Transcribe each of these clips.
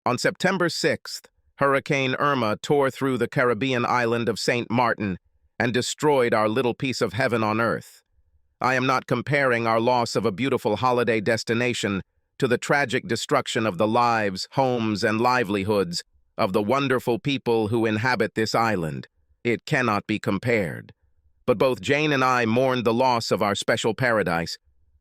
On September 6th, Hurricane Irma tore through the Caribbean island of St. Martin and destroyed our little piece of heaven on earth. I am not comparing our loss of a beautiful holiday destination to the tragic destruction of the lives, homes, and livelihoods of the wonderful people who inhabit this island. It cannot be compared. But both Jane and I mourned the loss of our special paradise.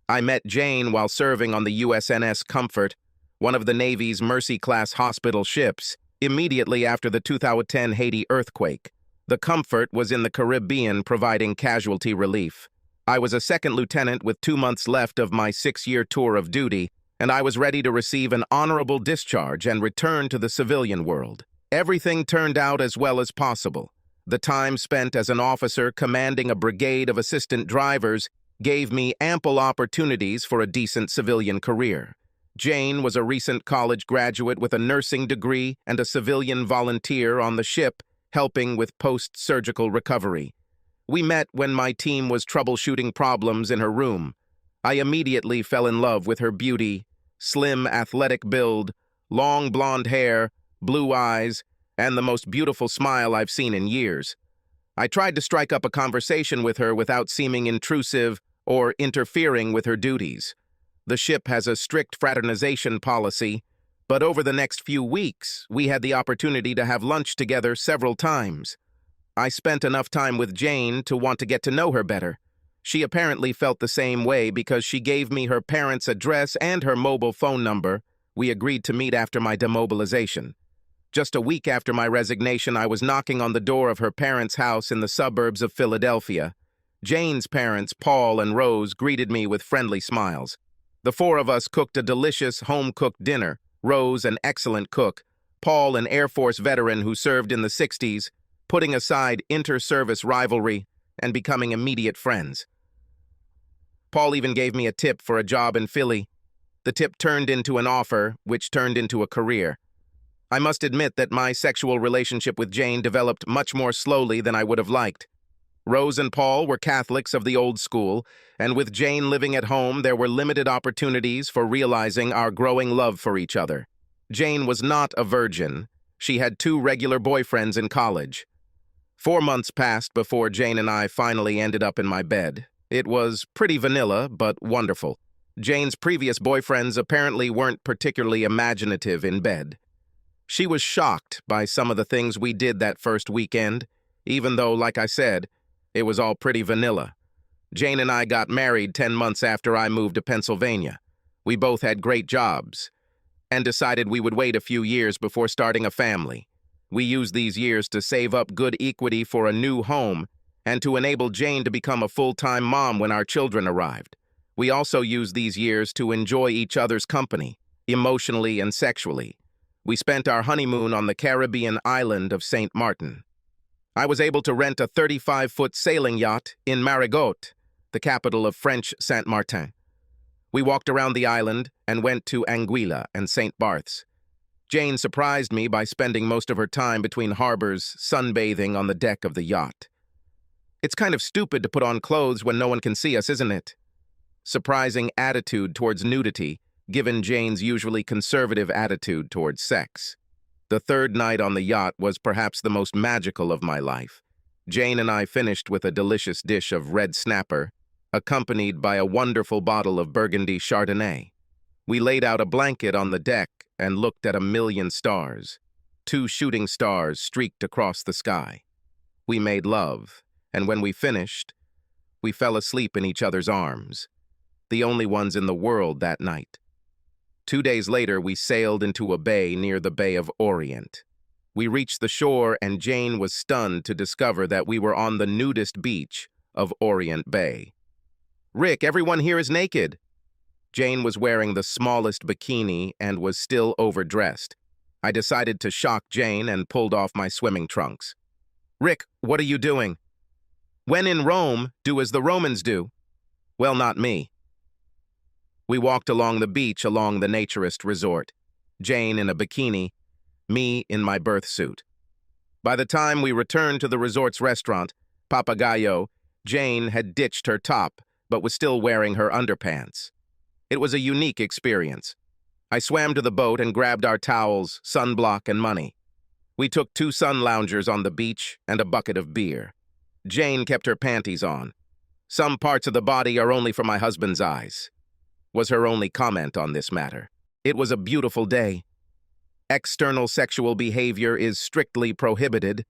I met Jane while serving on the USNS Comfort, one of the Navy's Mercy-class hospital ships, immediately after the 2010 Haiti earthquake. The Comfort was in the Caribbean providing casualty relief. I was a second lieutenant with 2 months left of my 6-year tour of duty, and I was ready to receive an honorable discharge and return to the civilian world. Everything turned out as well as possible. The time spent as an officer commanding a brigade of assistant drivers gave me ample opportunities for a decent civilian career. Jane was a recent college graduate with a nursing degree and a civilian volunteer on the ship, helping with post-surgical recovery. We met when my team was troubleshooting problems in her room. I immediately fell in love with her beauty, slim, athletic build, long blonde hair, blue eyes, and the most beautiful smile I've seen in years. I tried to strike up a conversation with her without seeming intrusive or interfering with her duties. The ship has a strict fraternization policy, but over the next few weeks, we had the opportunity to have lunch together several times. I spent enough time with Jane to want to get to know her better. She apparently felt the same way because she gave me her parents' address and her mobile phone number. We agreed to meet after my demobilization. Just a week after my resignation, I was knocking on the door of her parents' house in the suburbs of Philadelphia. Jane's parents, Paul and Rose, greeted me with friendly smiles. The four of us cooked a delicious home-cooked dinner. Rose, an excellent cook, Paul, an Air Force veteran who served in the 60s, putting aside inter-service rivalry and becoming immediate friends. Paul even gave me a tip for a job in Philly. The tip turned into an offer, which turned into a career. I must admit that my sexual relationship with Jane developed much more slowly than I would have liked. Rose and Paul were Catholics of the old school, and with Jane living at home, there were limited opportunities for realizing our growing love for each other. Jane was not a virgin. She had 2 regular boyfriends in college. 4 months passed before Jane and I finally ended up in my bed. It was pretty vanilla, but wonderful. Jane's previous boyfriends apparently weren't particularly imaginative in bed. She was shocked by some of the things we did that first weekend, even though, like I said, it was all pretty vanilla. Jane and I got married 10 months after I moved to Pennsylvania. We both had great jobs and decided we would wait a few years before starting a family. We used these years to save up good equity for a new home and to enable Jane to become a full-time mom when our children arrived. We also used these years to enjoy each other's company, emotionally and sexually. We spent our honeymoon on the Caribbean island of St. Martin. I was able to rent a 35-foot sailing yacht in Marigot, the capital of French Saint Martin. We walked around the island and went to Anguilla and St. Barth's. Jane surprised me by spending most of her time between harbors, sunbathing on the deck of the yacht. It's kind of stupid to put on clothes when no one can see us, isn't it? Surprising attitude towards nudity, given Jane's usually conservative attitude towards sex. The third night on the yacht was perhaps the most magical of my life. Jane and I finished with a delicious dish of red snapper, accompanied by a wonderful bottle of Burgundy Chardonnay. We laid out a blanket on the deck and looked at 1,000,000 stars. 2 shooting stars streaked across the sky. We made love, and when we finished, we fell asleep in each other's arms, the only ones in the world that night. 2 days later, we sailed into a bay near the Bay of Orient. We reached the shore, and Jane was stunned to discover that we were on the nudist beach of Orient Bay. "Rick, everyone here is naked." Jane was wearing the smallest bikini and was still overdressed. I decided to shock Jane and pulled off my swimming trunks. "Rick, what are you doing?" "When in Rome, do as the Romans do." "Well, not me." We walked along the beach along the naturist resort, Jane in a bikini, me in my birth suit. By the time we returned to the resort's restaurant, Papagayo, Jane had ditched her top, but was still wearing her underpants. It was a unique experience. I swam to the boat and grabbed our towels, sunblock, and money. We took 2 sun loungers on the beach and a bucket of beer. Jane kept her panties on. "Some parts of the body are only for my husband's eyes," was her only comment on this matter. It was a beautiful day. External sexual behavior is strictly prohibited,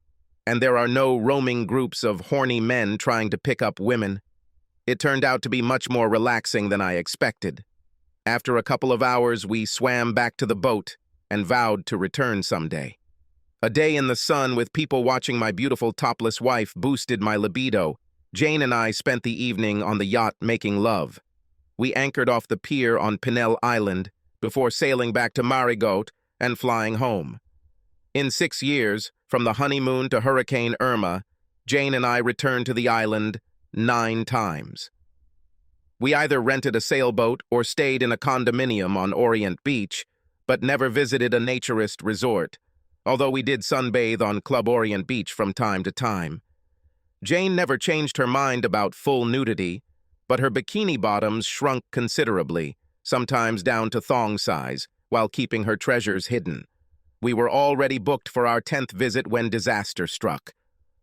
and there are no roaming groups of horny men trying to pick up women. It turned out to be much more relaxing than I expected. After a couple of hours, we swam back to the boat and vowed to return someday. A day in the sun with people watching my beautiful topless wife boosted my libido. Jane and I spent the evening on the yacht making love. We anchored off the pier on Pinel Island before sailing back to Marigot and flying home. In 6 years, from the honeymoon to Hurricane Irma, Jane and I returned to the island 9 times. We either rented a sailboat or stayed in a condominium on Orient Beach, but never visited a naturist resort, although we did sunbathe on Club Orient Beach from time to time. Jane never changed her mind about full nudity, but her bikini bottoms shrunk considerably, sometimes down to thong size, while keeping her treasures hidden. We were already booked for our 10th visit when disaster struck.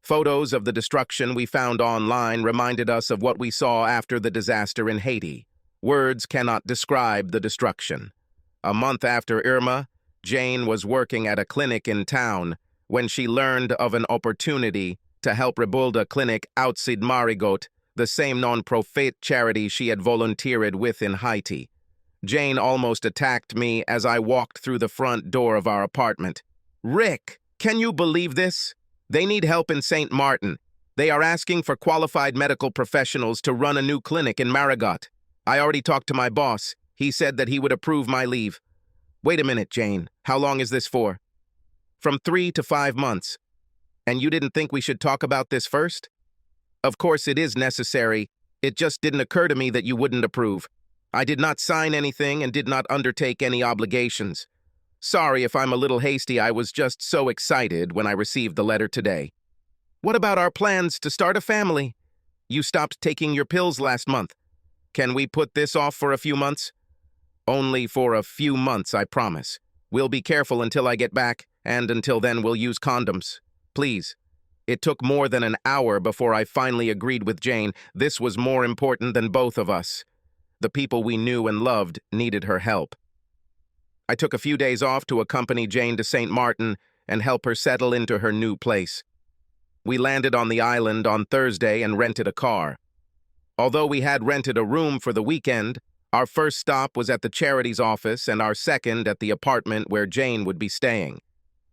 Photos of the destruction we found online reminded us of what we saw after the disaster in Haiti. Words cannot describe the destruction. A month after Irma, Jane was working at a clinic in town when she learned of an opportunity to help rebuild a clinic outside Marigot, the same non-profit charity she had volunteered with in Haiti. Jane almost attacked me as I walked through the front door of our apartment. "Rick, can you believe this? They need help in St. Martin. They are asking for qualified medical professionals to run a new clinic in Marigot. I already talked to my boss. He said that he would approve my leave." "Wait a minute, Jane. How long is this for?" "From 3 to 5 months. And you didn't think we should talk about this first?" "Of course it is necessary. It just didn't occur to me that you wouldn't approve. I did not sign anything and did not undertake any obligations. Sorry if I'm a little hasty. I was just so excited when I received the letter today." "What about our plans to start a family? You stopped taking your pills last month. Can we put this off for a few months?" "Only for a few months, I promise. We'll be careful until I get back, and until then we'll use condoms. Please." It took more than an hour before I finally agreed with Jane. This was more important than both of us. The people we knew and loved needed her help. I took a few days off to accompany Jane to St. Martin and help her settle into her new place. We landed on the island on Thursday and rented a car. Although we had rented a room for the weekend, our first stop was at the charity's office and our second at the apartment where Jane would be staying.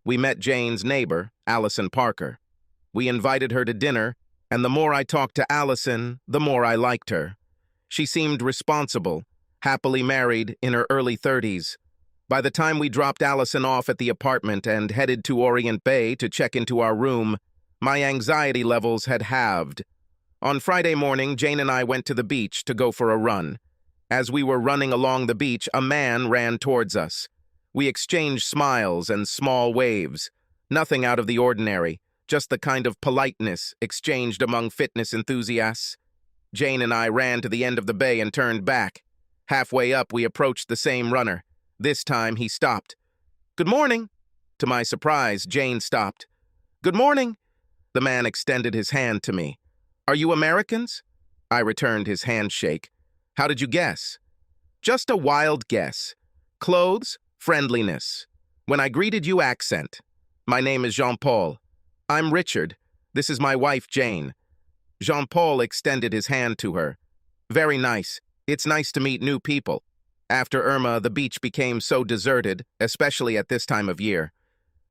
We met Jane's neighbor, Allison Parker. We invited her to dinner, and the more I talked to Allison, the more I liked her. She seemed responsible, happily married, in her early 30s. By the time we dropped Allison off at the apartment and headed to Orient Bay to check into our room, my anxiety levels had halved. On Friday morning, Jane and I went to the beach to go for a run. As we were running along the beach, a man ran towards us. We exchanged smiles and small waves. Nothing out of the ordinary, just the kind of politeness exchanged among fitness enthusiasts. Jane and I ran to the end of the bay and turned back. Halfway up, we approached the same runner. This time, he stopped. "Good morning." To my surprise, Jane stopped. "Good morning." The man extended his hand to me. "Are you Americans?" I returned his handshake. "How did you guess?" "Just a wild guess. Clothes, friendliness. When I greeted you, accent. My name is Jean-Paul. I'm Richard. This is my wife, Jane." Jean-Paul extended his hand to her. "Very nice. It's nice to meet new people." After Irma, the beach became so deserted, especially at this time of year.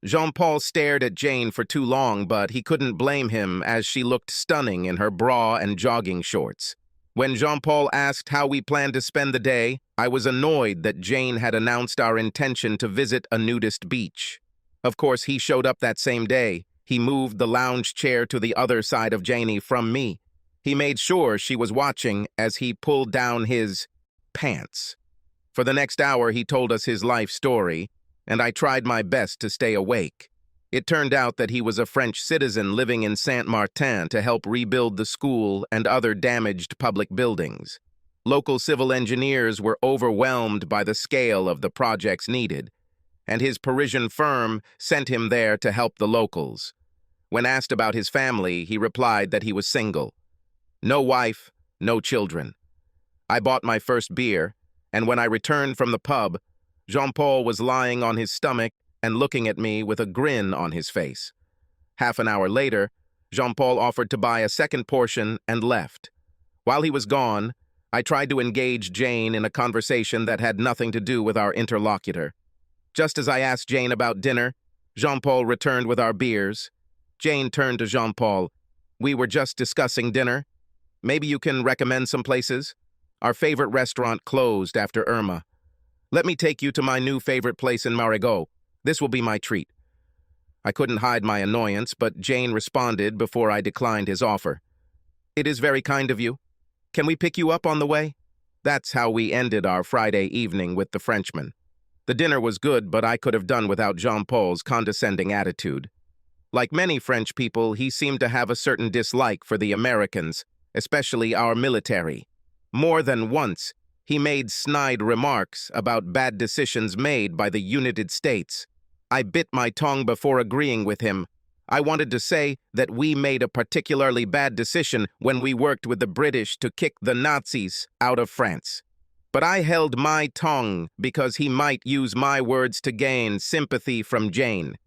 Jean-Paul stared at Jane for too long, but he couldn't blame him as she looked stunning in her bra and jogging shorts. When Jean-Paul asked how we planned to spend the day, I was annoyed that Jane had announced our intention to visit a nudist beach. Of course, he showed up that same day. He moved the lounge chair to the other side of Janie from me. He made sure she was watching as he pulled down his pants. For the next hour, he told us his life story, and I tried my best to stay awake. It turned out that he was a French citizen living in Saint Martin to help rebuild the school and other damaged public buildings. Local civil engineers were overwhelmed by the scale of the projects needed, and his Parisian firm sent him there to help the locals. When asked about his family, he replied that he was single. No wife, no children. I bought my first beer, and when I returned from the pub, Jean-Paul was lying on his stomach and looking at me with a grin on his face. Half an hour later, Jean-Paul offered to buy a second portion and left. While he was gone, I tried to engage Jane in a conversation that had nothing to do with our interlocutor. Just as I asked Jane about dinner, Jean-Paul returned with our beers. Jane turned to Jean-Paul. "We were just discussing dinner. Maybe you can recommend some places? Our favorite restaurant closed after Irma. Let me take you to my new favorite place in Marigot. This will be my treat." I couldn't hide my annoyance, but Jane responded before I declined his offer. "It is very kind of you. Can we pick you up on the way?" That's how we ended our Friday evening with the Frenchman. The dinner was good, but I could have done without Jean-Paul's condescending attitude. Like many French people, he seemed to have a certain dislike for the Americans, especially our military. More than once, he made snide remarks about bad decisions made by the United States. I bit my tongue before agreeing with him. I wanted to say that we made a particularly bad decision when we worked with the British to kick the Nazis out of France. But I held my tongue because he might use my words to gain sympathy from Jane.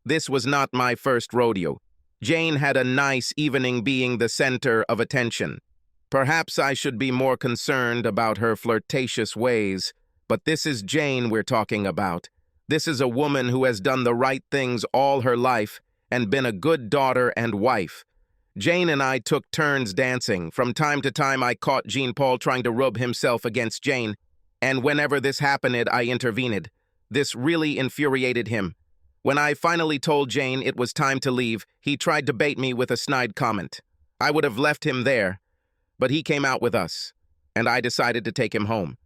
This was not my first rodeo. Jane had a nice evening being the center of attention. Perhaps I should be more concerned about her flirtatious ways, but this is Jane we're talking about. This is a woman who has done the right things all her life and been a good daughter and wife. Jane and I took turns dancing. From time to time, I caught Jean-Paul trying to rub himself against Jane, and whenever this happened, I intervened. This really infuriated him. When I finally told Jane it was time to leave, he tried to bait me with a snide comment. I would have left him there, but he came out with us, and I decided to take him home.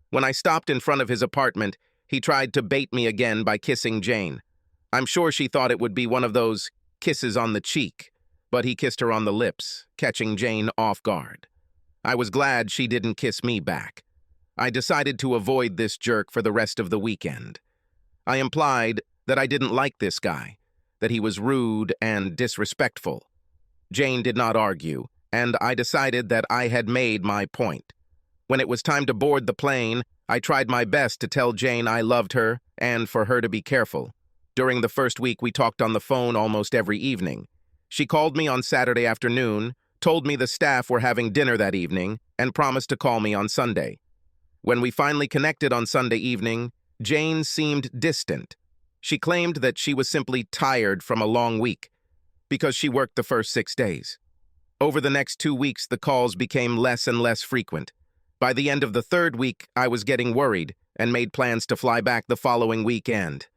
When I stopped in front of his apartment, he tried to bait me again by kissing Jane. I'm sure she thought it would be one of those kisses on the cheek, but he kissed her on the lips, catching Jane off guard. I was glad she didn't kiss me back. I decided to avoid this jerk for the rest of the weekend. I implied that I didn't like this guy, that he was rude and disrespectful. Jane did not argue, and I decided that I had made my point. When it was time to board the plane, I tried my best to tell Jane I loved her and for her to be careful. During the first week, we talked on the phone almost every evening. She called me on Saturday afternoon, told me the staff were having dinner that evening, and promised to call me on Sunday. When we finally connected on Sunday evening, Jane seemed distant. She claimed that she was simply tired from a long week because she worked the first 6 days. Over the next 2 weeks, the calls became less and less frequent. By the end of the third week, I was getting worried and made plans to fly back the following weekend.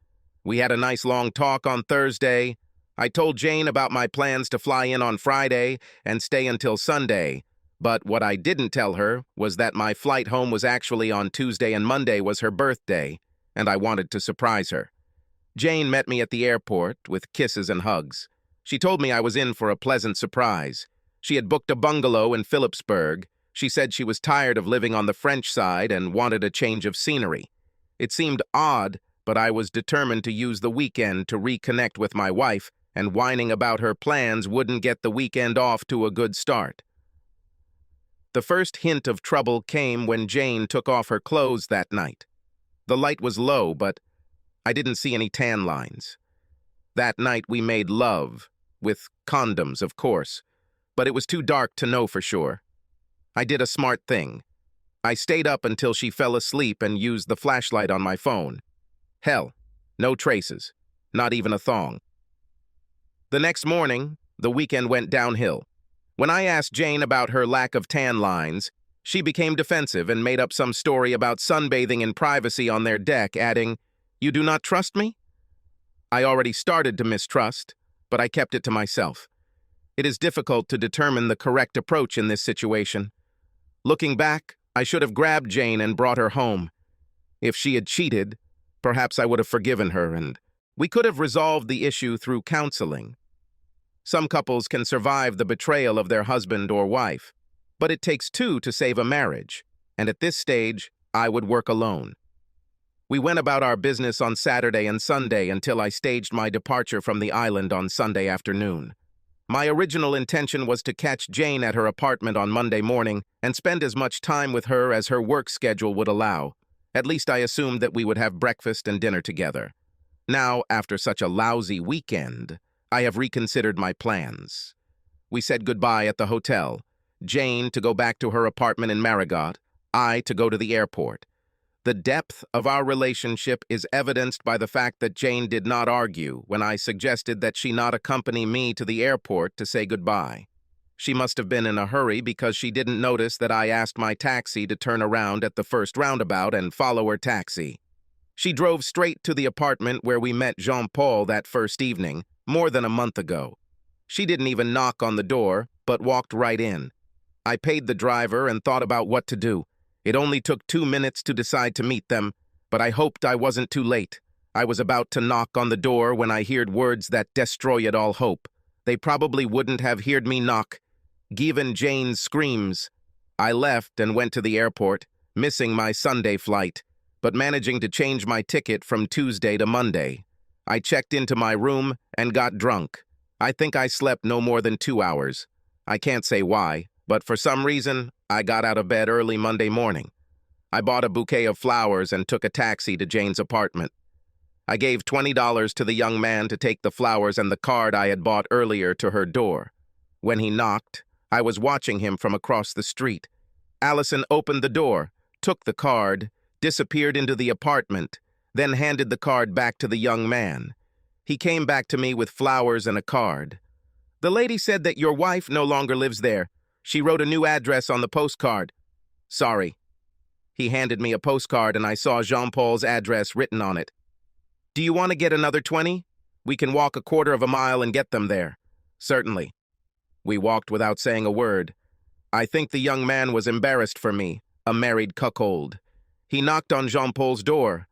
We had a nice long talk on Thursday. I told Jane about my plans to fly in on Friday and stay until Sunday, but what I didn't tell her was that my flight home was actually on Tuesday and Monday was her birthday, and I wanted to surprise her. Jane met me at the airport with kisses and hugs. She told me I was in for a pleasant surprise. She had booked a bungalow in Phillipsburg. She said she was tired of living on the French side and wanted a change of scenery. It seemed odd, but I was determined to use the weekend to reconnect with my wife, and whining about her plans wouldn't get the weekend off to a good start. The first hint of trouble came when Jane took off her clothes that night. The light was low, but I didn't see any tan lines. That night we made love, with condoms, of course, but it was too dark to know for sure. I did a smart thing. I stayed up until she fell asleep and used the flashlight on my phone. Hell, no traces, not even a thong. The next morning, the weekend went downhill. When I asked Jane about her lack of tan lines, she became defensive and made up some story about sunbathing in privacy on their deck, adding, "You do not trust me?" I already started to mistrust, but I kept it to myself. It is difficult to determine the correct approach in this situation. Looking back, I should have grabbed Jane and brought her home. If she had cheated, perhaps I would have forgiven her, and we could have resolved the issue through counseling. Some couples can survive the betrayal of their husband or wife. But it takes two to save a marriage, and at this stage, I would work alone. We went about our business on Saturday and Sunday until I staged my departure from the island on Sunday afternoon. My original intention was to catch Jane at her apartment on Monday morning and spend as much time with her as her work schedule would allow. At least I assumed that we would have breakfast and dinner together. Now, after such a lousy weekend, I have reconsidered my plans. We said goodbye at the hotel. Jane to go back to her apartment in Marigot, I to go to the airport. The depth of our relationship is evidenced by the fact that Jane did not argue when I suggested that she not accompany me to the airport to say goodbye. She must have been in a hurry because she didn't notice that I asked my taxi to turn around at the first roundabout and follow her taxi. She drove straight to the apartment where we met Jean-Paul that first evening, more than a month ago. She didn't even knock on the door, but walked right in. I paid the driver and thought about what to do. It only took 2 minutes to decide to meet them, but I hoped I wasn't too late. I was about to knock on the door when I heard words that destroyed all hope. They probably wouldn't have heard me knock, given Jane's screams. I left and went to the airport, missing my Sunday flight, but managing to change my ticket from Tuesday to Monday. I checked into my room and got drunk. I think I slept no more than 2 hours. I can't say why, but for some reason, I got out of bed early Monday morning. I bought a bouquet of flowers and took a taxi to Jane's apartment. I gave $20 to the young man to take the flowers and the card I had bought earlier to her door. When he knocked, I was watching him from across the street. Allison opened the door, took the card, disappeared into the apartment, then handed the card back to the young man. He came back to me with flowers and a card. "The lady said that your wife no longer lives there. She wrote a new address on the postcard." "Sorry." He handed me a postcard and I saw Jean-Paul's address written on it. "Do you want to get another 20? We can walk a quarter of a mile and get them there." "Certainly." We walked without saying a word. I think the young man was embarrassed for me, a married cuckold. He knocked on Jean-Paul's door.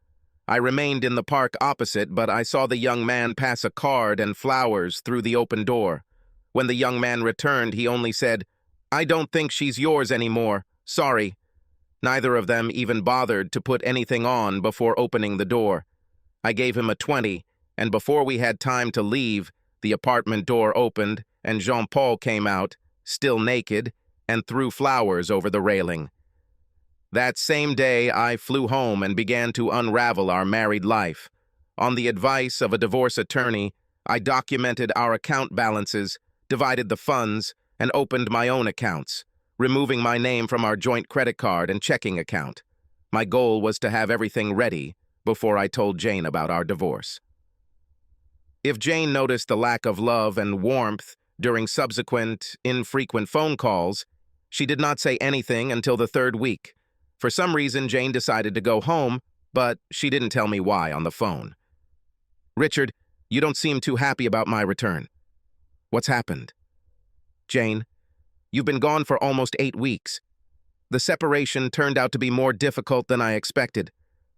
I remained in the park opposite, but I saw the young man pass a card and flowers through the open door. When the young man returned, he only said, "I don't think she's yours anymore. Sorry." Neither of them even bothered to put anything on before opening the door. I gave him a 20, and before we had time to leave, the apartment door opened, and Jean-Paul came out, still naked, and threw flowers over the railing. That same day, I flew home and began to unravel our married life. On the advice of a divorce attorney, I documented our account balances, divided the funds, and opened my own accounts, removing my name from our joint credit card and checking account. My goal was to have everything ready before I told Jane about our divorce. If Jane noticed the lack of love and warmth during subsequent, infrequent phone calls, she did not say anything until the 3rd week. For some reason, Jane decided to go home, but she didn't tell me why on the phone. "Richard, you don't seem too happy about my return. What's happened?" "Jane, you've been gone for almost 8 weeks. The separation turned out to be more difficult than I expected.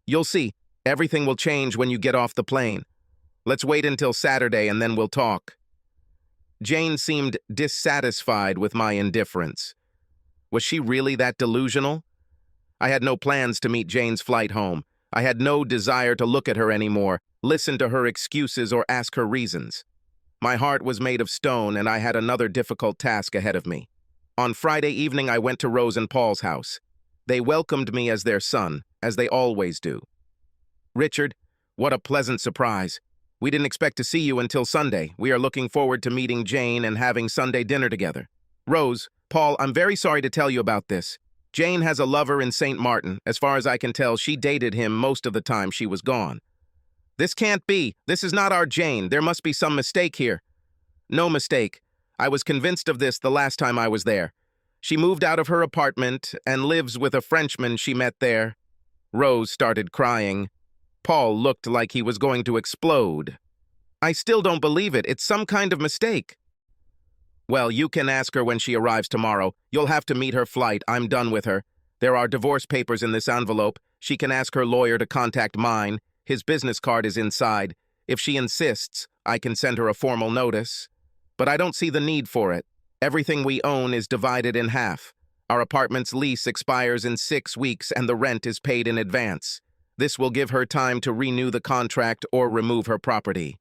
You'll see, everything will change when you get off the plane. Let's wait until Saturday and then we'll talk." Jane seemed dissatisfied with my indifference. Was she really that delusional? I had no plans to meet Jane's flight home. I had no desire to look at her anymore, listen to her excuses, or ask her reasons. My heart was made of stone, and I had another difficult task ahead of me. On Friday evening, I went to Rose and Paul's house. They welcomed me as their son, as they always do. "Richard, what a pleasant surprise. We didn't expect to see you until Sunday. We are looking forward to meeting Jane and having Sunday dinner together. Rose, Paul, I'm very sorry to tell you about this. Jane has a lover in St. Martin. As far as I can tell, she dated him most of the time she was gone." "This can't be. This is not our Jane. There must be some mistake here." "No mistake. I was convinced of this the last time I was there. She moved out of her apartment and lives with a Frenchman she met there." Rose started crying. Paul looked like he was going to explode. "I still don't believe it. It's some kind of mistake." "Well, you can ask her when she arrives tomorrow. You'll have to meet her flight. I'm done with her. There are divorce papers in this envelope. She can ask her lawyer to contact mine. His business card is inside. If she insists, I can send her a formal notice. But I don't see the need for it. Everything we own is divided in half. Our apartment's lease expires in 6 weeks and the rent is paid in advance. This will give her time to renew the contract or remove her property.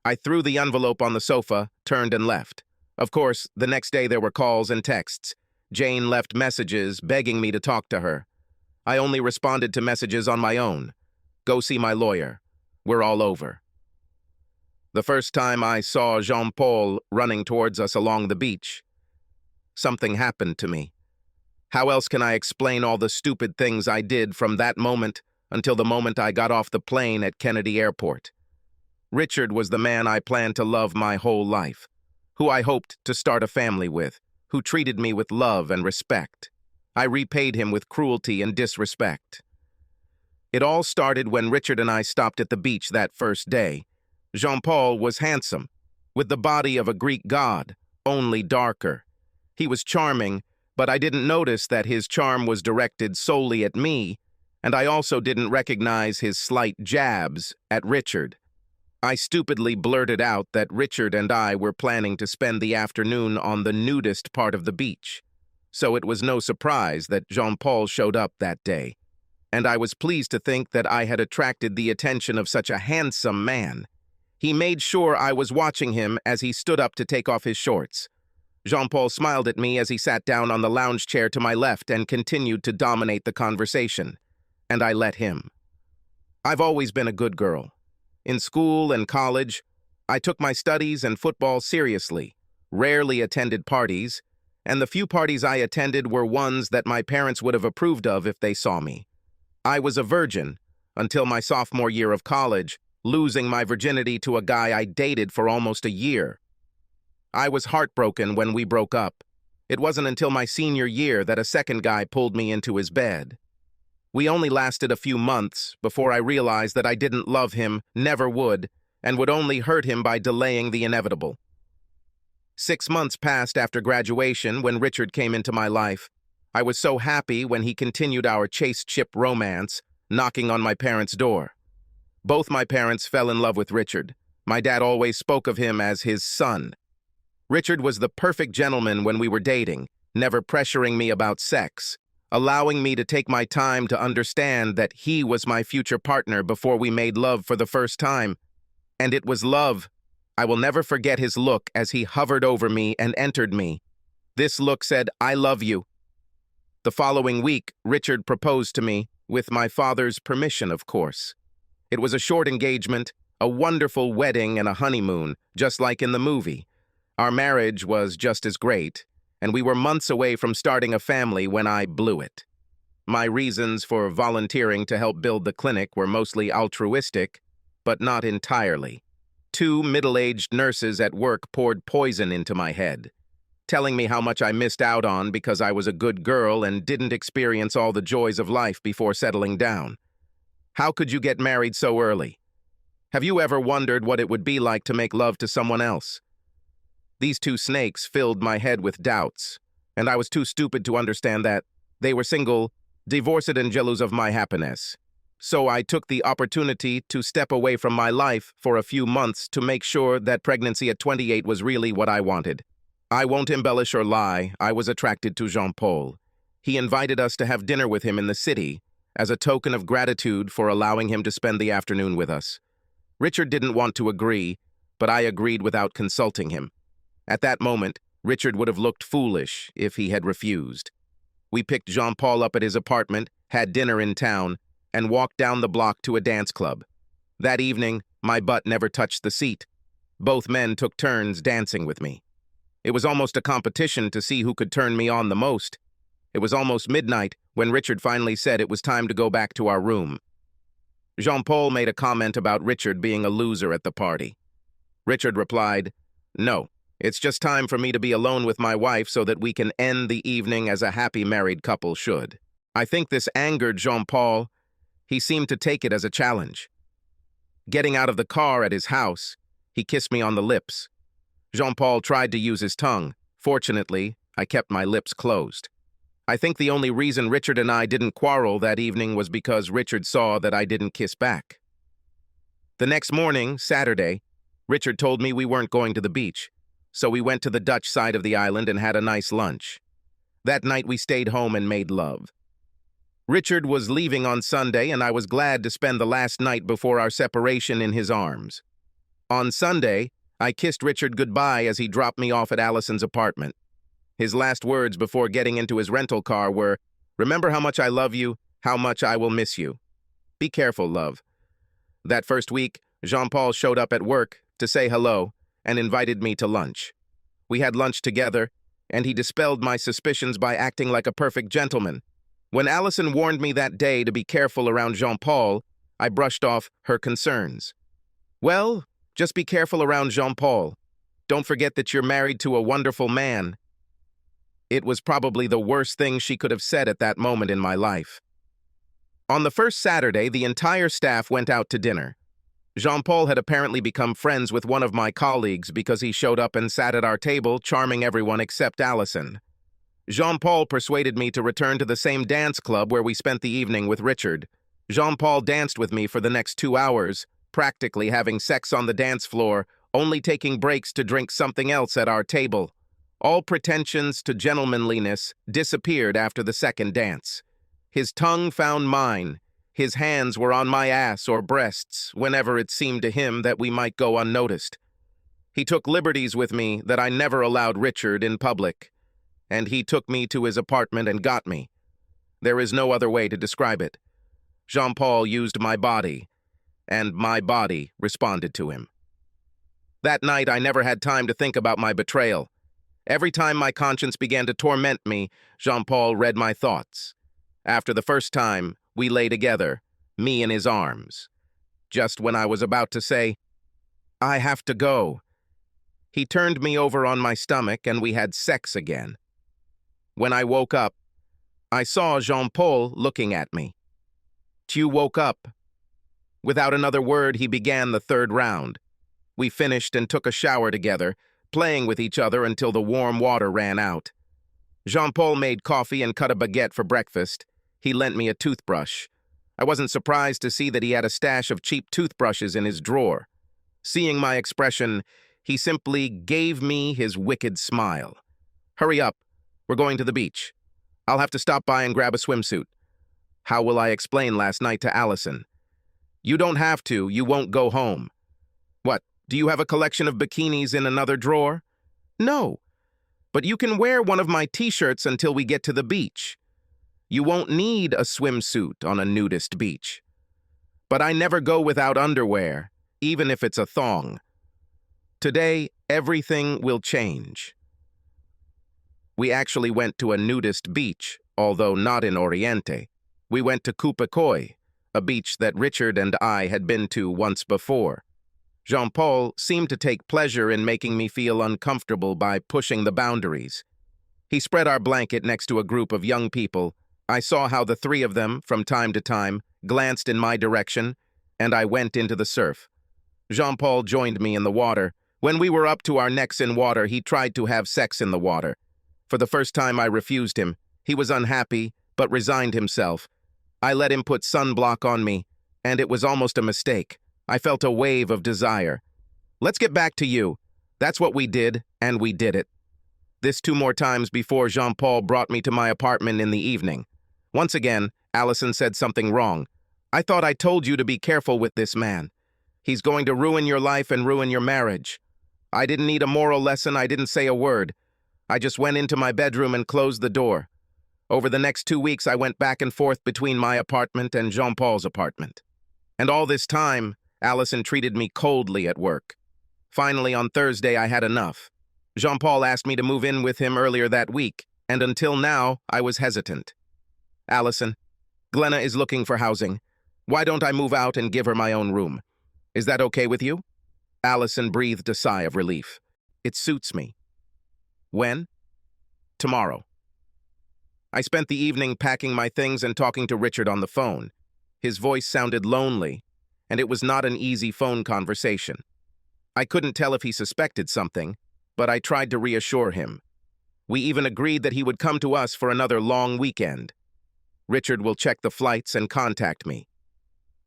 I threw the envelope on the sofa, turned and left. Of course, the next day there were calls and texts. Jane left messages begging me to talk to her. I only responded to messages on my own. Go see my lawyer. We're all over. The first time I saw Jean-Paul running towards us along the beach, something happened to me. How else can I explain all the stupid things I did from that moment until the moment I got off the plane at Kennedy Airport? Richard was the man I planned to love my whole life, who I hoped to start a family with, who treated me with love and respect. I repaid him with cruelty and disrespect. It all started when Richard and I stopped at the beach that first day. Jean-Paul was handsome, with the body of a Greek god, only darker. He was charming, but I didn't notice that his charm was directed solely at me, and I also didn't recognize his slight jabs at Richard. I stupidly blurted out that Richard and I were planning to spend the afternoon on the nudist part of the beach, so it was no surprise that Jean-Paul showed up that day, and I was pleased to think that I had attracted the attention of such a handsome man. He made sure I was watching him as he stood up to take off his shorts. Jean-Paul smiled at me as he sat down on the lounge chair to my left and continued to dominate the conversation, and I let him. I've always been a good girl. In school and college, I took my studies and football seriously, rarely attended parties, and the few parties I attended were ones that my parents would have approved of if they saw me. I was a virgin until my sophomore year of college, losing my virginity to a guy I dated for almost a year. I was heartbroken when we broke up. It wasn't until my senior year that a second guy pulled me into his bed. We only lasted a few months before I realized that I didn't love him, never would, and would only hurt him by delaying the inevitable. 6 months passed after graduation when Richard came into my life. I was so happy when he continued our chaste ship romance, knocking on my parents' door. Both my parents fell in love with Richard. My dad always spoke of him as his son. Richard was the perfect gentleman when we were dating, never pressuring me about sex, allowing me to take my time to understand that he was my future partner before we made love for the first time. And it was love. I will never forget his look as he hovered over me and entered me. This look said, "I love you." The following week, Richard proposed to me, with my father's permission, of course. It was a short engagement, a wonderful wedding and a honeymoon, just like in the movie. Our marriage was just as great, and we were months away from starting a family when I blew it. My reasons for volunteering to help build the clinic were mostly altruistic, but not entirely. 2 middle-aged nurses at work poured poison into my head, telling me how much I missed out on because I was a good girl and didn't experience all the joys of life before settling down. How could you get married so early? Have you ever wondered what it would be like to make love to someone else? These 2 snakes filled my head with doubts, and I was too stupid to understand that they were single, divorced and jealous of my happiness. So I took the opportunity to step away from my life for a few months to make sure that pregnancy at 28 was really what I wanted. I won't embellish or lie, I was attracted to Jean-Paul. He invited us to have dinner with him in the city as a token of gratitude for allowing him to spend the afternoon with us. Richard didn't want to agree, but I agreed without consulting him. At that moment, Richard would have looked foolish if he had refused. We picked Jean-Paul up at his apartment, had dinner in town, and walked down the block to a dance club. That evening, my butt never touched the seat. Both men took turns dancing with me. It was almost a competition to see who could turn me on the most. It was almost midnight when Richard finally said it was time to go back to our room. Jean-Paul made a comment about Richard being a loser at the party. Richard replied, "No. It's just time for me to be alone with my wife so that we can end the evening as a happy married couple should." I think this angered Jean-Paul. He seemed to take it as a challenge. Getting out of the car at his house, he kissed me on the lips. Jean-Paul tried to use his tongue. Fortunately, I kept my lips closed. I think the only reason Richard and I didn't quarrel that evening was because Richard saw that I didn't kiss back. The next morning, Saturday, Richard told me we weren't going to the beach, so we went to the Dutch side of the island and had a nice lunch. That night we stayed home and made love. Richard was leaving on Sunday, and I was glad to spend the last night before our separation in his arms. On Sunday, I kissed Richard goodbye as he dropped me off at Allison's apartment. His last words before getting into his rental car were, "Remember how much I love you, how much I will miss you. Be careful, love." That first week, Jean-Paul showed up at work to say hello and invited me to lunch. We had lunch together, and he dispelled my suspicions by acting like a perfect gentleman. When Allison warned me that day to be careful around Jean-Paul, I brushed off her concerns. "Well, just be careful around Jean-Paul. Don't forget that you're married to a wonderful man." It was probably the worst thing she could have said at that moment in my life. On the first Saturday, the entire staff went out to dinner. Jean-Paul had apparently become friends with one of my colleagues because he showed up and sat at our table, charming everyone except Allison. Jean-Paul persuaded me to return to the same dance club where we spent the evening with Richard. Jean-Paul danced with me for the next 2 hours, practically having sex on the dance floor, only taking breaks to drink something else at our table. All pretensions to gentlemanliness disappeared after the second dance. His tongue found mine. His hands were on my ass or breasts whenever it seemed to him that we might go unnoticed. He took liberties with me that I never allowed Richard in public, and he took me to his apartment and got me. There is no other way to describe it. Jean-Paul used my body, and my body responded to him. That night, I never had time to think about my betrayal. Every time my conscience began to torment me, Jean-Paul read my thoughts. After the first time, we lay together, me in his arms. Just when I was about to say, "I have to go," he turned me over on my stomach and we had sex again. When I woke up, I saw Jean-Paul looking at me. "You woke up." Without another word, he began the third round. We finished and took a shower together, playing with each other until the warm water ran out. Jean-Paul made coffee and cut a baguette for breakfast. He lent me a toothbrush. I wasn't surprised to see that he had a stash of cheap toothbrushes in his drawer. Seeing my expression, he simply gave me his wicked smile. "Hurry up. We're going to the beach. I'll have to stop by and grab a swimsuit." How will I explain last night to Allison? "You don't have to. You won't go home." "What, do you have a collection of bikinis in another drawer?" "No. But you can wear one of my t-shirts until we get to the beach. You won't need a swimsuit on a nudist beach." "But I never go without underwear, even if it's a thong." Today, everything will change. We actually went to a nudist beach, although not in Oriente. We went to Kupakoi, a beach that Richard and I had been to once before. Jean-Paul seemed to take pleasure in making me feel uncomfortable by pushing the boundaries. He spread our blanket next to a group of young people. I saw how the three of them, from time to time, glanced in my direction, and I went into the surf. Jean-Paul joined me in the water. When we were up to our necks in water, he tried to have sex in the water. For the first time, I refused him. He was unhappy, but resigned himself. I let him put sunblock on me, and it was almost a mistake. I felt a wave of desire. "Let's get back to you." That's what we did, and we did it. This 2 more times before Jean-Paul brought me to my apartment in the evening. Once again, Allison said something wrong. "I thought I told you to be careful with this man. He's going to ruin your life and ruin your marriage." I didn't need a moral lesson. I didn't say a word. I just went into my bedroom and closed the door. Over the next 2 weeks, I went back and forth between my apartment and Jean-Paul's apartment. And all this time, Allison treated me coldly at work. Finally, on Thursday, I had enough. Jean-Paul asked me to move in with him earlier that week, and until now, I was hesitant. "Allison, Glenna is looking for housing. Why don't I move out and give her my own room? Is that okay with you?" Allison breathed a sigh of relief. "It suits me." "When?" "Tomorrow." I spent the evening packing my things and talking to Richard on the phone. His voice sounded lonely, and it was not an easy phone conversation. I couldn't tell if he suspected something, but I tried to reassure him. We even agreed that he would come to us for another long weekend. Richard will check the flights and contact me.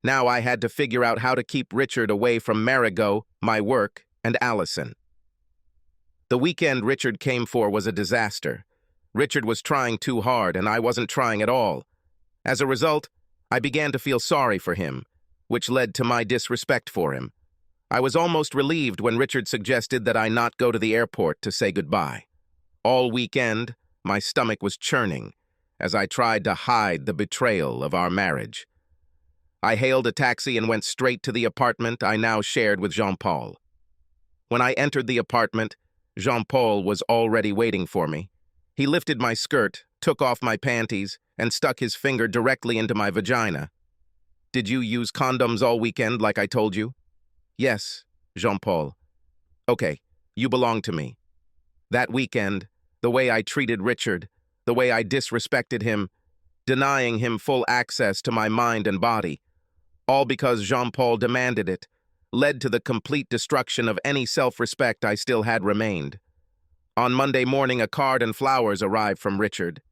Now I had to figure out how to keep Richard away from Marigot, my work, and Allison. The weekend Richard came for was a disaster. Richard was trying too hard, and I wasn't trying at all. As a result, I began to feel sorry for him, which led to my disrespect for him. I was almost relieved when Richard suggested that I not go to the airport to say goodbye. All weekend, my stomach was churning as I tried to hide the betrayal of our marriage. I hailed a taxi and went straight to the apartment I now shared with Jean-Paul. When I entered the apartment, Jean-Paul was already waiting for me. He lifted my skirt, took off my panties, and stuck his finger directly into my vagina. "Did you use condoms all weekend like I told you?" "Yes, Jean-Paul." "Okay, you belong to me." That weekend, the way I treated Richard, the way I disrespected him, denying him full access to my mind and body, all because Jean-Paul demanded it, led to the complete destruction of any self-respect I still had remained. On Monday morning, a card and flowers arrived from Richard.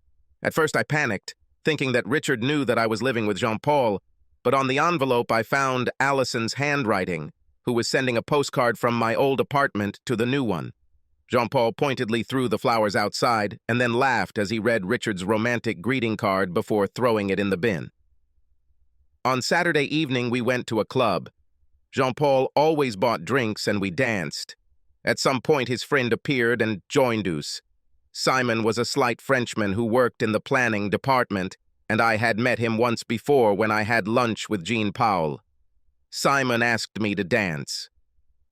At first I panicked, thinking that Richard knew that I was living with Jean-Paul, but on the envelope I found Allison's handwriting, who was sending a postcard from my old apartment to the new one. Jean-Paul pointedly threw the flowers outside and then laughed as he read Richard's romantic greeting card before throwing it in the bin. On Saturday evening, we went to a club. Jean-Paul always bought drinks and we danced. At some point, his friend appeared and joined us. Simon was a slight Frenchman who worked in the planning department, and I had met him once before when I had lunch with Jean-Paul. Simon asked me to dance.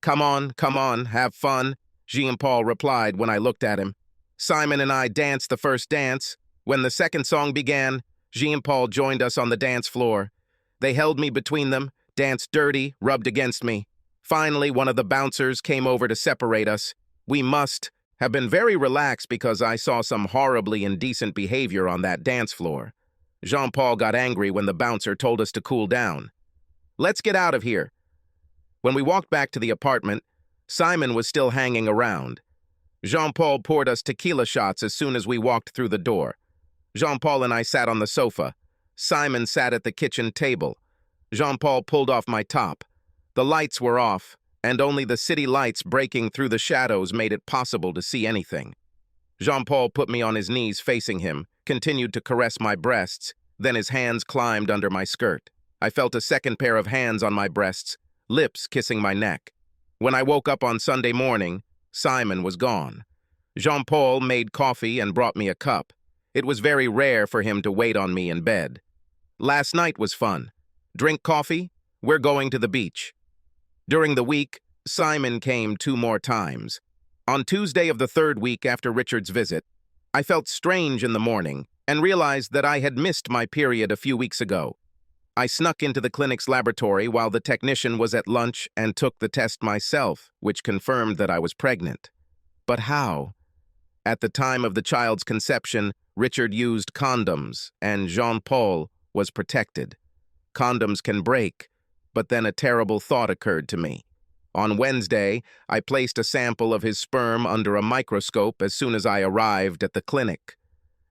Come on, have fun," Jean-Paul replied when I looked at him. Simon and I danced the first dance. When the second song began, Jean-Paul joined us on the dance floor. They held me between them, danced dirty, rubbed against me. Finally, one of the bouncers came over to separate us. We must have been very relaxed because I saw some horribly indecent behavior on that dance floor. Jean-Paul got angry when the bouncer told us to cool down. "Let's get out of here." When we walked back to the apartment, Simon was still hanging around. Jean-Paul poured us tequila shots as soon as we walked through the door. Jean-Paul and I sat on the sofa. Simon sat at the kitchen table. Jean-Paul pulled off my top. The lights were off, and only the city lights breaking through the shadows made it possible to see anything. Jean-Paul put me on his knees facing him, continued to caress my breasts, then his hands climbed under my skirt. I felt a second pair of hands on my breasts, lips kissing my neck. When I woke up on Sunday morning, Simon was gone. Jean-Paul made coffee and brought me a cup. It was very rare for him to wait on me in bed. Last night was fun. Drink coffee? We're going to the beach. During the week, Simon came 2 more times. On Tuesday of the 3rd week after Richard's visit, I felt strange in the morning and realized that I had missed my period a few weeks ago. I snuck into the clinic's laboratory while the technician was at lunch and took the test myself, which confirmed that I was pregnant. But how? At the time of the child's conception, Richard used condoms, and Jean-Paul was protected. Condoms can break, but then a terrible thought occurred to me. On Wednesday, I placed a sample of his sperm under a microscope as soon as I arrived at the clinic.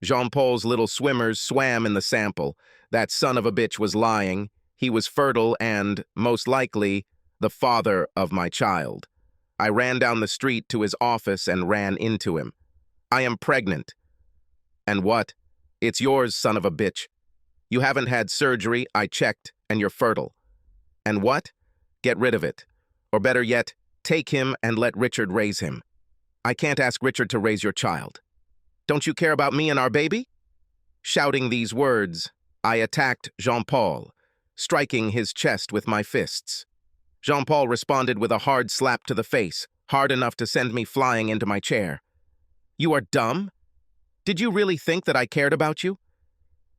Jean-Paul's little swimmers swam in the sample. That son of a bitch was lying. He was fertile and, most likely, the father of my child. I ran down the street to his office and ran into him. "I am pregnant." "And what?" "It's yours, son of a bitch. You haven't had surgery, I checked, and you're fertile." "And what?" "Get rid of it. Or better yet, take him and let Richard raise him." "I can't ask Richard to raise your child." "Don't you care about me and our baby?" Shouting these words, I attacked Jean-Paul, striking his chest with my fists. Jean-Paul responded with a hard slap to the face, hard enough to send me flying into my chair. "You are dumb? Did you really think that I cared about you?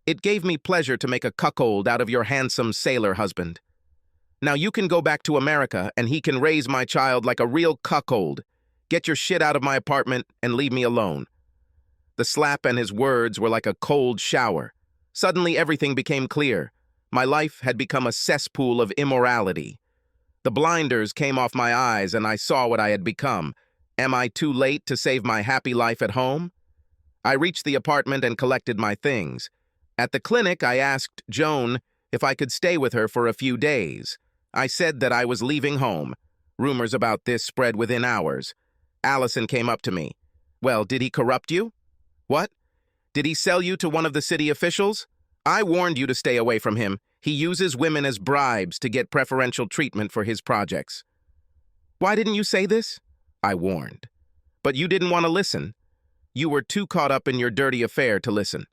It gave me pleasure to make a cuckold out of your handsome sailor husband. Now you can go back to America and he can raise my child like a real cuckold. Get your shit out of my apartment and leave me alone." The slap and his words were like a cold shower. Suddenly everything became clear. My life had become a cesspool of immorality. The blinders came off my eyes and I saw what I had become. Am I too late to save my happy life at home? I reached the apartment and collected my things. At the clinic, I asked Joan if I could stay with her for a few days. I said that I was leaving home. Rumors about this spread within hours. Allison came up to me. "Well, did he corrupt you?" "What?" Did he sell you to one of the city officials? I warned you to stay away from him. He uses women as bribes to get preferential treatment for his projects. Why didn't you say this? I warned. But you didn't want to listen. You were too caught up in your dirty affair to listen.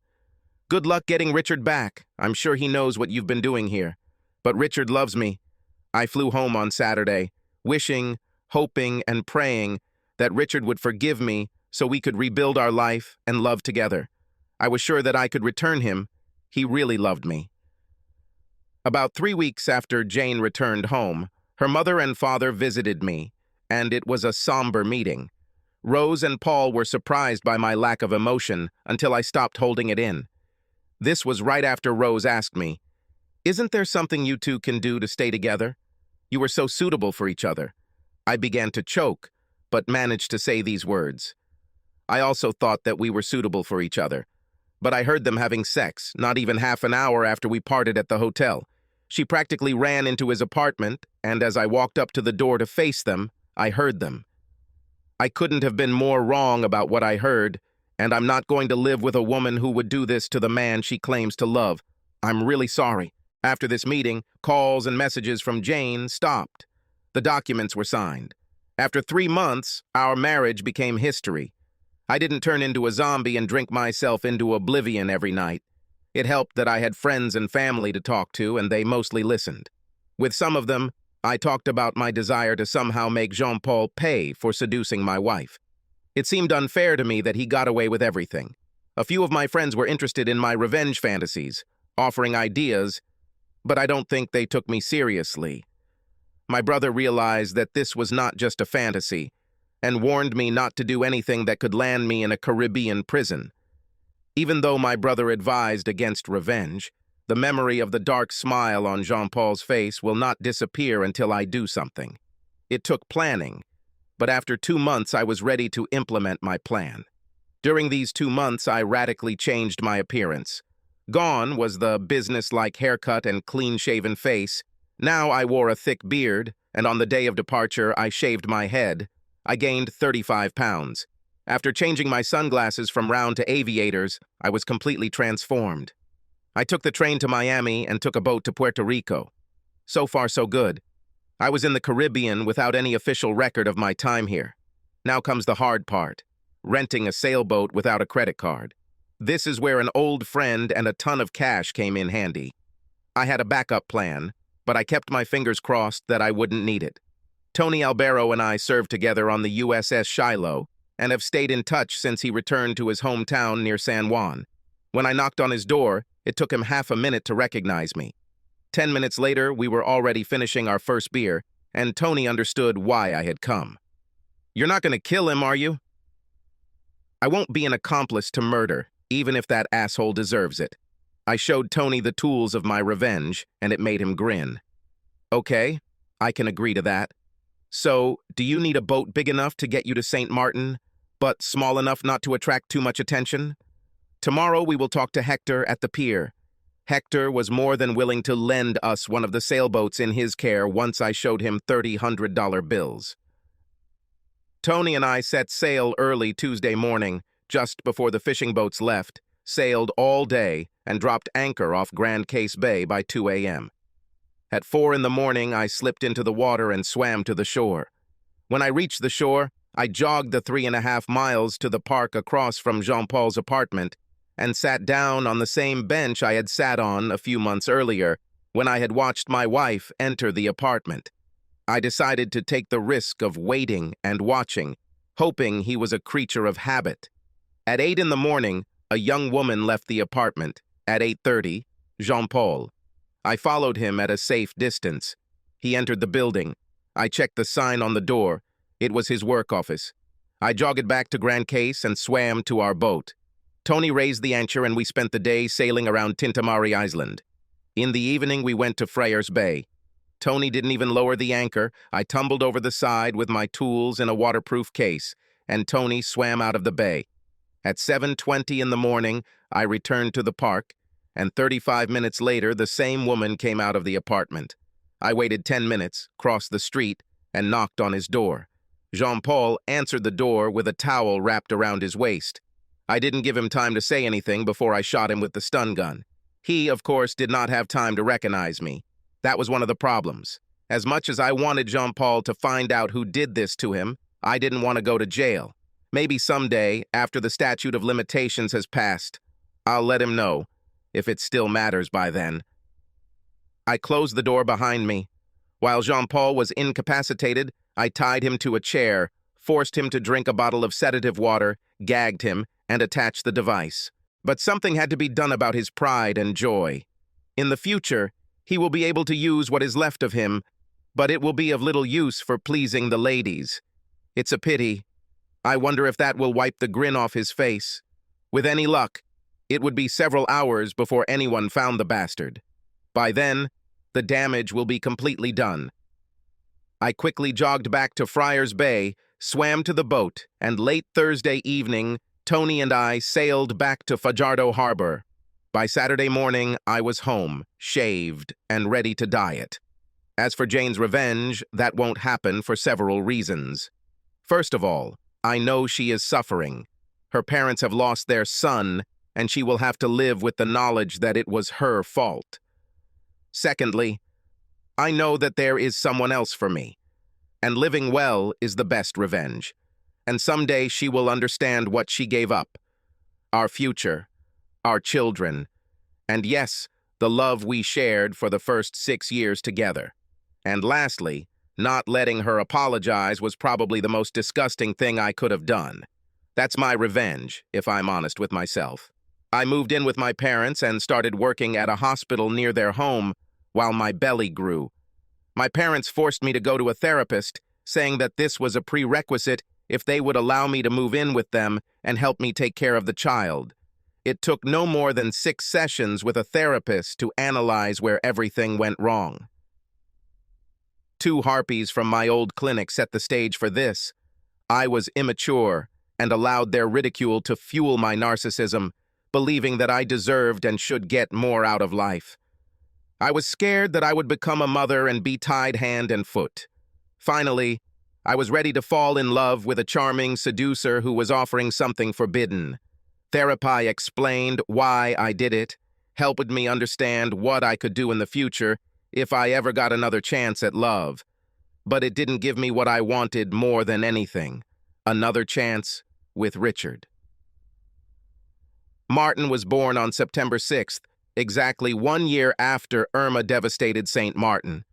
Good luck getting Richard back. I'm sure he knows what you've been doing here. But Richard loves me. I flew home on Saturday, wishing, hoping, and praying that Richard would forgive me so we could rebuild our life and love together. I was sure that I could return him. He really loved me. About 3 weeks after Jane returned home, her mother and father visited me, and it was a somber meeting. Rose and Paul were surprised by my lack of emotion until I stopped holding it in. This was right after Rose asked me, "Isn't there something you two can do to stay together? You were so suitable for each other." I began to choke, but managed to say these words. I also thought that we were suitable for each other. But I heard them having sex, not even half an hour after we parted at the hotel. She practically ran into his apartment, and as I walked up to the door to face them, I heard them. I couldn't have been more wrong about what I heard, and I'm not going to live with a woman who would do this to the man she claims to love. I'm really sorry. After this meeting, calls and messages from Jane stopped. The documents were signed. After 3 months, our marriage became history. I didn't turn into a zombie and drink myself into oblivion every night. It helped that I had friends and family to talk to, and they mostly listened. With some of them, I talked about my desire to somehow make Jean-Paul pay for seducing my wife. It seemed unfair to me that he got away with everything. A few of my friends were interested in my revenge fantasies, offering ideas, but I don't think they took me seriously. My brother realized that this was not just a fantasy, and warned me not to do anything that could land me in a Caribbean prison. Even though my brother advised against revenge, the memory of the dark smile on Jean-Paul's face will not disappear until I do something. It took planning, but after 2 months I was ready to implement my plan. During these 2 months, I radically changed my appearance. Gone was the business-like haircut and clean-shaven face. Now I wore a thick beard, and on the day of departure I shaved my head. I gained 35 pounds. After changing my sunglasses from round to aviators, I was completely transformed. I took the train to Miami and took a boat to Puerto Rico. So far, so good. I was in the Caribbean without any official record of my time here. Now comes the hard part, renting a sailboat without a credit card. This is where an old friend and a ton of cash came in handy. I had a backup plan, but I kept my fingers crossed that I wouldn't need it. Tony Albero and I served together on the USS Shiloh and have stayed in touch since he returned to his hometown near San Juan. When I knocked on his door, it took him half a minute to recognize me. 10 minutes later, we were already finishing our first beer, and Tony understood why I had come. "You're not going to kill him, are you?" "I won't be an accomplice to murder, even if that asshole deserves it." I showed Tony the tools of my revenge, and it made him grin. "Okay, I can agree to that. So, do you need a boat big enough to get you to St. Martin, but small enough not to attract too much attention? Tomorrow we will talk to Hector at the pier. Hector was more than willing to lend us one of the sailboats in his care once I showed him $300 bills. Tony and I set sail early Tuesday morning, just before the fishing boats left, sailed all day, and dropped anchor off Grand Case Bay by 2 a.m. At 4 in the morning, I slipped into the water and swam to the shore. When I reached the shore, I jogged the 3.5 miles to the park across from Jean-Paul's apartment and sat down on the same bench I had sat on a few months earlier when I had watched my wife enter the apartment. I decided to take the risk of waiting and watching, hoping he was a creature of habit. At 8 in the morning, a young woman left the apartment. At 8:30, Jean-Paul. I followed him at a safe distance. He entered the building. I checked the sign on the door. It was his work office. I jogged back to Grand Case and swam to our boat. Tony raised the anchor and we spent the day sailing around Tintamari Island. In the evening, we went to Freya's Bay. Tony didn't even lower the anchor. I tumbled over the side with my tools in a waterproof case, and Tony swam out of the bay. At 7:20 in the morning, I returned to the park, and 35 minutes later, the same woman came out of the apartment. I waited 10 minutes, crossed the street, and knocked on his door. Jean-Paul answered the door with a towel wrapped around his waist. I didn't give him time to say anything before I shot him with the stun gun. He, of course, did not have time to recognize me. That was one of the problems. As much as I wanted Jean-Paul to find out who did this to him, I didn't want to go to jail. Maybe someday, after the statute of limitations has passed, I'll let him know, if it still matters by then. I closed the door behind me. While Jean-Paul was incapacitated, I tied him to a chair, forced him to drink a bottle of sedative water, gagged him, and attached the device. But something had to be done about his pride and joy. In the future, he will be able to use what is left of him, but it will be of little use for pleasing the ladies. It's a pity. I wonder if that will wipe the grin off his face. With any luck, it would be several hours before anyone found the bastard. By then, the damage will be completely done. I quickly jogged back to Friars Bay, swam to the boat, and late Thursday evening, Tony and I sailed back to Fajardo Harbor. By Saturday morning, I was home, shaved, and ready to diet. As for Jane's revenge, that won't happen for several reasons. First of all, I know she is suffering. Her parents have lost their son, and she will have to live with the knowledge that it was her fault. Secondly, I know that there is someone else for me, and living well is the best revenge. And someday she will understand what she gave up. Our future, our children, and yes, the love we shared for the first 6 years together. And lastly, not letting her apologize was probably the most disgusting thing I could have done. That's my revenge, if I'm honest with myself. I moved in with my parents and started working at a hospital near their home while my belly grew. My parents forced me to go to a therapist, saying that this was a prerequisite if they would allow me to move in with them and help me take care of the child. It took no more than 6 sessions with a therapist to analyze where everything went wrong. 2 harpies from my old clinic set the stage for this. I was immature and allowed their ridicule to fuel my narcissism, believing that I deserved and should get more out of life. I was scared that I would become a mother and be tied hand and foot. Finally, I was ready to fall in love with a charming seducer who was offering something forbidden. Therapy explained why I did it, helped me understand what I could do in the future if I ever got another chance at love. But it didn't give me what I wanted more than anything, another chance with Richard. Martin was born on September 6th, exactly 1 year after Irma devastated St. Martin.